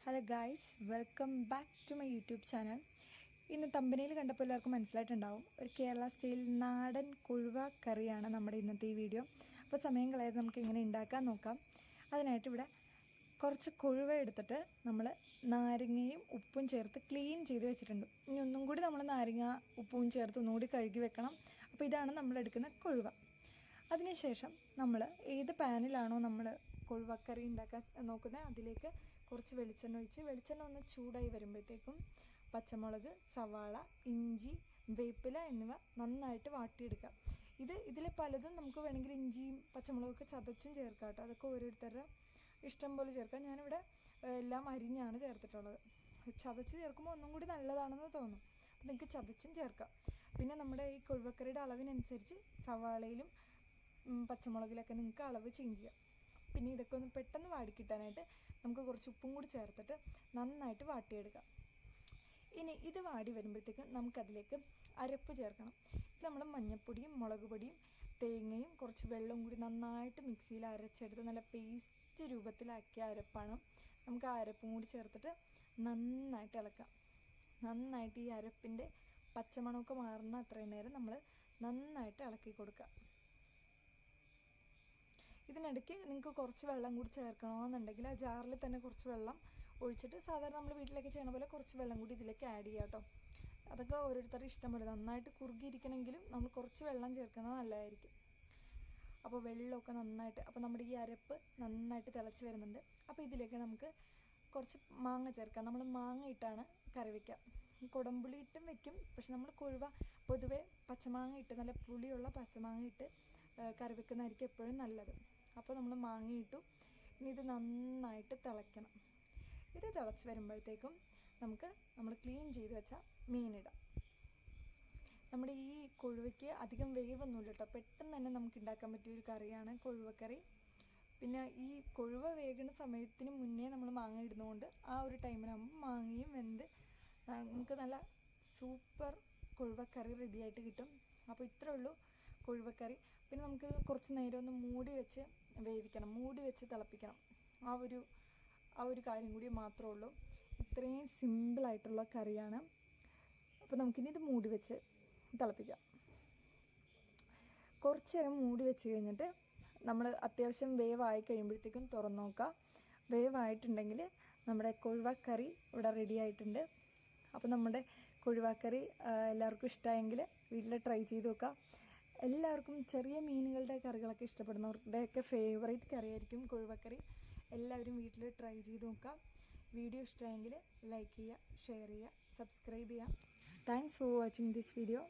Hello guys, welcome back to my YouTube channel. ഇന്ന് തമ്പനയിൽ കണ്ടപ്പോൾ എല്ലാവർക്കും മനസ്സിലായിട്ടുണ്ടാവും, ഒരു കേരള സ്റ്റൈൽ നാടൻ കൊഴുവ കറിയാണ് നമ്മുടെ ഇന്നത്തെ ഈ വീഡിയോ. അപ്പോൾ സമയം കളയാതെ നമുക്ക് ഇങ്ങനെ ഉണ്ടാക്കാൻ നോക്കാം. അതിനായിട്ട് ഇവിടെ കുറച്ച് കൊഴുവ എടുത്തിട്ട് നമ്മൾ നാരങ്ങയും ഉപ്പും ചേർത്ത് ക്ലീൻ ചെയ്ത് വെച്ചിട്ടുണ്ട്. ഇനി ഒന്നും കൂടി നമ്മൾ നാരങ്ങ ഉപ്പും ചേർത്ത് ഒന്നുകൂടി കഴുകി വെക്കണം. അപ്പോൾ ഇതാണ് നമ്മൾ എടുക്കുന്ന കൊഴുവ. അതിനുശേഷം നമ്മൾ ഏത് പാനിലാണോ നമ്മൾ കൊഴുവക്കറി ഉണ്ടാക്കാൻ നോക്കുന്നത് അതിലേക്ക് കുറച്ച് വെളിച്ചെണ്ണ ഒഴിച്ച് വെളിച്ചെണ്ണ ഒന്ന് ചൂടായി വരുമ്പോഴത്തേക്കും പച്ചമുളക്, സവാള, ഇഞ്ചി, വേപ്പില എന്നിവ നന്നായിട്ട് വാട്ടിയെടുക്കാം. ഇതിൽ പലതും നമുക്ക് വേണമെങ്കിൽ ഇഞ്ചിയും പച്ചമുളകൊക്കെ ചതച്ചും ചേർക്കാം കേട്ടോ. അതൊക്കെ ഓരോരുത്തരുടെ ഇഷ്ടം പോലെ ചേർക്കാം. ഞാനിവിടെ എല്ലാം അരിഞ്ഞാണ് ചേർത്തിട്ടുള്ളത്. ചതച്ച് ചേർക്കുമ്പോൾ ഒന്നും കൂടി നല്ലതാണെന്ന് തോന്നും. അപ്പോൾ നിങ്ങൾക്ക് ചതച്ചും ചേർക്കാം. പിന്നെ നമ്മുടെ ഈ കൊഴുവക്കറിയുടെ അളവിനനുസരിച്ച് സവാളയിലും പച്ചമുളകിലൊക്കെ നിങ്ങൾക്ക് അളവ് ചേഞ്ച് ചെയ്യാം. പിന്നെ ഇതൊക്കെ ഒന്ന് പെട്ടെന്ന് വാടിക്കിട്ടാനായിട്ട് നമുക്ക് കുറച്ച് ഉപ്പും കൂടി ചേർത്തിട്ട് നന്നായിട്ട് വാട്ടിയെടുക്കാം. ഇനി ഇത് വാടി വരുമ്പോഴത്തേക്ക് നമുക്കതിലേക്ക് അരപ്പ് ചേർക്കണം. ഇത് നമ്മൾ മഞ്ഞൾപ്പൊടിയും മുളക് പൊടിയും തേങ്ങയും കുറച്ച് വെള്ളവും കൂടി നന്നായിട്ട് മിക്സിയിൽ അരച്ചെടുത്ത് നല്ല പേസ്റ്റ് രൂപത്തിലാക്കിയ അരപ്പാണ്. നമുക്ക് ആ അരപ്പും കൂടി ചേർത്തിട്ട് നന്നായിട്ട് ഇളക്കാം. നന്നായിട്ട് ഈ അരപ്പിൻ്റെ പച്ചമണമൊക്കെ മാറുന്ന അത്രയും നേരം നമ്മൾ നന്നായിട്ട് ഇളക്കി കൊടുക്കുക. ഇതിനിടയ്ക്ക് നിങ്ങൾക്ക് കുറച്ച് വെള്ളം കൂടി ചേർക്കണമെന്നുണ്ടെങ്കിൽ ആ ജാറിൽ തന്നെ കുറച്ച് വെള്ളം ഒഴിച്ചിട്ട് സാധാരണ നമ്മൾ വീട്ടിലേക്ക് ചെയ്യണ പോലെ കുറച്ച് വെള്ളം കൂടി ഇതിലേക്ക് ആഡ് ചെയ്യാം കേട്ടോ. അതൊക്കെ ഓരോരുത്തരുടെ ഇഷ്ടം പോലെ. നന്നായിട്ട് കുറുകിയിരിക്കണമെങ്കിലും നമ്മൾ കുറച്ച് വെള്ളം ചേർക്കുന്നത് നല്ലതായിരിക്കും. അപ്പോൾ വെള്ളമൊക്കെ നന്നായിട്ട്, അപ്പോൾ നമ്മുടെ ഈ അരപ്പ് നന്നായിട്ട് തിളച്ച് വരുന്നുണ്ട്. അപ്പോൾ ഇതിലേക്ക് നമുക്ക് കുറച്ച് മാങ്ങ ചേർക്കാം. നമ്മൾ മാങ്ങ ഇട്ടാണ് കറി വയ്ക്കാം. കുടംപുളി ഇട്ടും വെക്കും, പക്ഷെ നമ്മൾ കൊഴുവ പൊതുവെ പച്ചമാങ്ങ ഇട്ട്, നല്ല പുളിയുള്ള പച്ചമാങ്ങ ഇട്ട് കറി വെക്കുന്നതായിരിക്കും എപ്പോഴും നല്ലത്. അപ്പോൾ നമ്മൾ മാങ്ങയിട്ടു. ഇനി ഇത് നന്നായിട്ട് തിളയ്ക്കണം. ഇത് തിളച്ച് വരുമ്പോഴത്തേക്കും നമ്മൾ ക്ലീൻ ചെയ്ത് വെച്ച മീനിടാം. നമ്മുടെ ഈ കൊഴുവയ്ക്ക് അധികം വേവൊന്നുമില്ല കേട്ടോ. പെട്ടെന്ന് തന്നെ നമുക്ക് ഉണ്ടാക്കാൻ പറ്റിയൊരു കറിയാണ് കൊഴുവക്കറി. പിന്നെ ഈ കൊഴുവ വേകുന്ന സമയത്തിന് മുന്നേ നമ്മൾ മാങ്ങ ഇടുന്നതുകൊണ്ട് ആ ഒരു ടൈമിനാകുമ്പോൾ മാങ്ങയും വെന്ത് നമുക്ക് നല്ല സൂപ്പർ കൊഴുവക്കറി റെഡിയായിട്ട് കിട്ടും. അപ്പോൾ ഇത്രേ ഉള്ളൂ കൊഴുവക്കറി. പിന്നെ നമുക്ക് കുറച്ച് നേരം ഒന്ന് മൂടി വെച്ച് വേവിക്കണം, മൂടി വെച്ച് തിളപ്പിക്കണം. ആ ഒരു കാര്യം കൂടി മാത്രമേ ഉള്ളൂ. ഇത്രയും സിമ്പിളായിട്ടുള്ള കറിയാണ്. അപ്പോൾ നമുക്കിനി ഇത് മൂടി വെച്ച് തിളപ്പിക്കാം. കുറച്ച് നേരം മൂടി വെച്ച് കഴിഞ്ഞിട്ട് നമ്മൾ അത്യാവശ്യം വേവായി കഴിയുമ്പോഴത്തേക്കും തുറന്ന് നോക്കാം. വേവായിട്ടുണ്ടെങ്കിൽ നമ്മുടെ കൊഴുവക്കറി ഇവിടെ റെഡി ആയിട്ടുണ്ട്. അപ്പോൾ നമ്മുടെ കൊഴുവക്കറി എല്ലാവർക്കും ഇഷ്ടമായെങ്കിൽ വീട്ടിൽ ട്രൈ ചെയ്ത് നോക്കാം. എല്ലാവർക്കും ചെറിയ മീനുകളുടെ കറികളൊക്കെ ഇഷ്ടപ്പെടുന്നവരുടെയൊക്കെ ഫേവറേറ്റ് കറിയായിരിക്കും കൊഴുവക്കറി. എല്ലാവരും വീട്ടിൽ ട്രൈ ചെയ്ത് നോക്കാം. വീഡിയോ ഇഷ്ടമായെങ്കിൽ ലൈക്ക് ചെയ്യുക, ഷെയർ ചെയ്യുക, സബ്സ്ക്രൈബ് ചെയ്യുക. Thanks for watching this video.